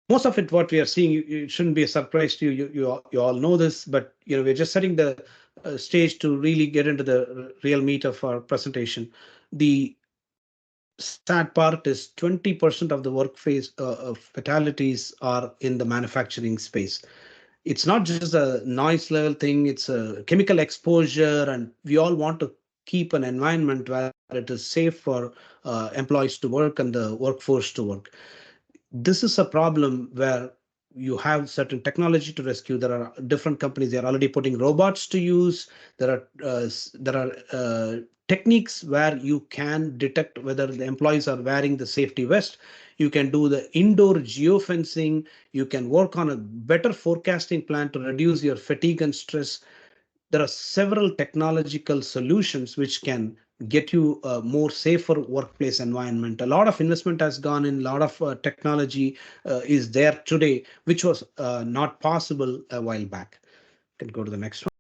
most of it, what we are seeing, it shouldn't be a surprise to you. You all know this, but we're just setting the stage to really get into the real meat of our presentation. The sad part is 20% of the workplace fatalities are in the manufacturing space. It's not just a noise level thing, it's a chemical exposure, and we all want to keep an environment where it is safe for employees to work and the workforce to work. This is a problem where you have certain technology to rescue. There are different companies, they are already putting robots to use. There are techniques where you can detect whether the employees are wearing the safety vest. You can do the indoor geofencing. You can work on a better forecasting plan to reduce your fatigue and stress. There are several technological solutions which can get you a more safer workplace environment. A lot of investment has gone in, a lot of technology is there today, which was not possible a while back. You can go to the next one.